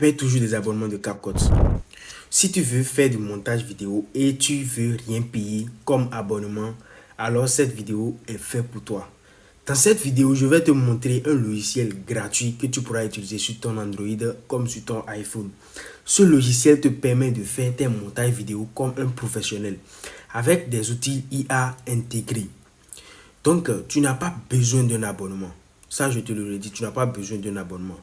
paie toujours des abonnements de CapCut. Si tu veux faire du montage vidéo et tu veux rien payer comme abonnement, alors cette vidéo est faite pour toi. Dans cette vidéo, je vais te montrer un logiciel gratuit que tu pourras utiliser sur ton Android comme sur ton iPhone. Ce logiciel te permet de faire tes montages vidéo comme un professionnel avec des outils IA intégrés. Donc, tu n'as pas besoin d'un abonnement. Ça, je te le dis, tu n'as pas besoin d'un abonnement.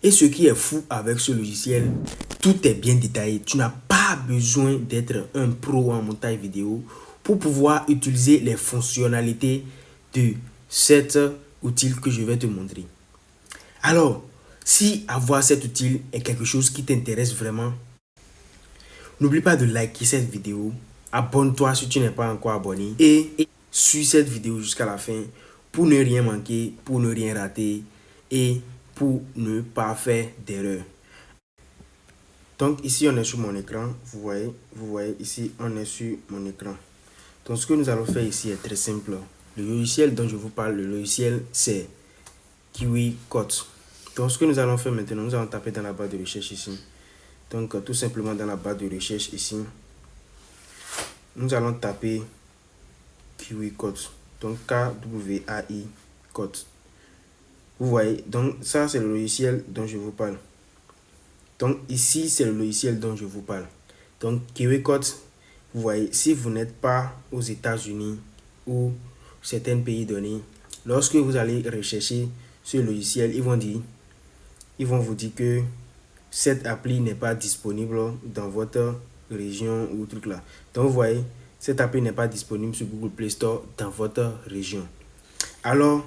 Et ce qui est fou avec ce logiciel, tout est bien détaillé. Tu n'as pas besoin d'être un pro en montage vidéo pour pouvoir utiliser les fonctionnalités de cet outil que je vais te montrer. Alors, si avoir cet outil est quelque chose qui t'intéresse vraiment, n'oublie pas de liker cette vidéo, abonne-toi si tu n'es pas encore abonné et suis cette vidéo jusqu'à la fin pour ne rien manquer, pour ne rien rater et pour ne pas faire d'erreur. Donc ici on est sur mon écran, vous voyez ici on est sur mon écran. Donc ce que nous allons faire ici est très simple. Le logiciel dont je vous parle, le logiciel c'est KiwiCut. Donc ce que nous allons faire maintenant, nous allons taper dans la barre de recherche ici. Donc tout simplement dans la barre de recherche ici, nous allons taper KiwiCut. Donc K-W-A-I Cut. Vous voyez, donc ça c'est le logiciel dont je vous parle. Donc ici c'est le logiciel dont je vous parle. Donc KiwiCut, vous voyez, si vous n'êtes pas aux États-Unis ou certains pays donnés, lorsque vous allez rechercher ce logiciel, ils vont vous dire que cette appli n'est pas disponible dans votre région ou truc là. Donc vous voyez, cette appli n'est pas disponible sur Google Play Store dans votre région. Alors,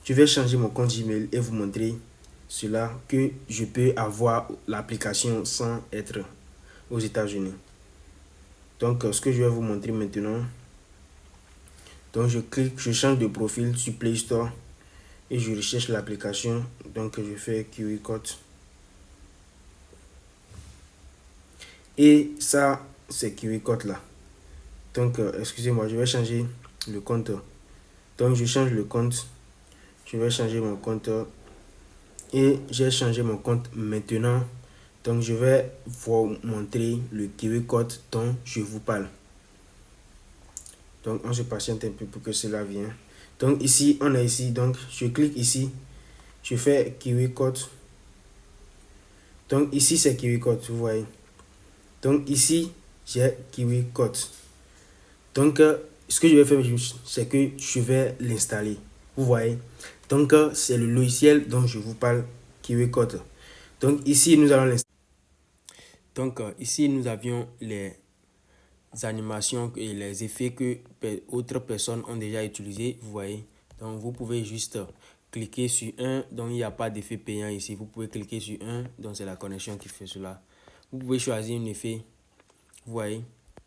je vais changer mon compte Gmail et vous montrer cela, que je peux avoir l'application sans être aux États-Unis. Donc, ce que je vais vous montrer maintenant. Donc, je change de profil sur Play Store et je recherche l'application. Donc, je fais KiwiCut. Et ça, c'est KiwiCut là. Donc, excusez-moi, je vais changer le compte. Donc, je change le compte. Je vais changer mon compte. Et j'ai changé mon compte maintenant. Donc, je vais vous montrer le KiwiCut dont je vous parle. Donc, on se patiente un peu pour que cela vienne. Donc, ici, on est ici. Donc, je clique ici. Je fais KiwiCut. Donc, ici, c'est KiwiCut, vous voyez. Donc, ici, j'ai KiwiCut. Donc, ce que je vais faire, c'est que je vais l'installer. Vous voyez. Donc, c'est le logiciel dont je vous parle, KiwiCut. Donc, ici, nous allons l'installer. Donc, ici, nous avions les animations et les effets que autres personnes ont déjà utilisés. Vous voyez. Donc, vous pouvez juste cliquer sur un. Donc, il n'y a pas d'effet payant ici. Vous pouvez cliquer sur un. Donc, c'est la connexion qui fait cela. Vous pouvez choisir un effet. Vous voyez.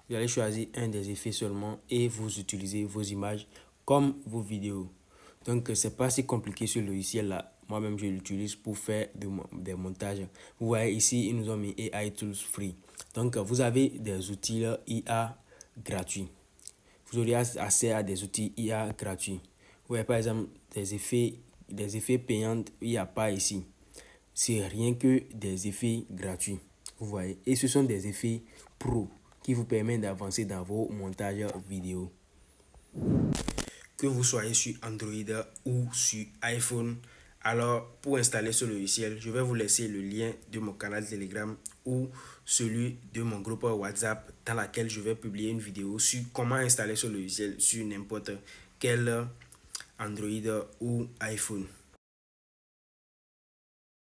Vous allez choisir un des effets seulement et vous utilisez vos images comme vos vidéos. Donc, c'est pas si compliqué ce logiciel-là. Moi-même, je l'utilise pour faire des montages. Vous voyez ici, ils nous ont mis AI Tools Free. Donc, vous avez des outils IA gratuits. Vous aurez accès à des outils IA gratuits. Vous voyez par exemple des effets payants, il n'y a pas ici. C'est rien que des effets gratuits. Vous voyez. Et ce sont des effets pro qui vous permettent d'avancer dans vos montages vidéo. Que vous soyez sur Android ou sur iPhone, alors pour installer ce logiciel, je vais vous laisser le lien de mon canal Telegram ou celui de mon groupe WhatsApp dans laquelle je vais publier une vidéo sur comment installer ce logiciel sur n'importe quel Android ou iPhone.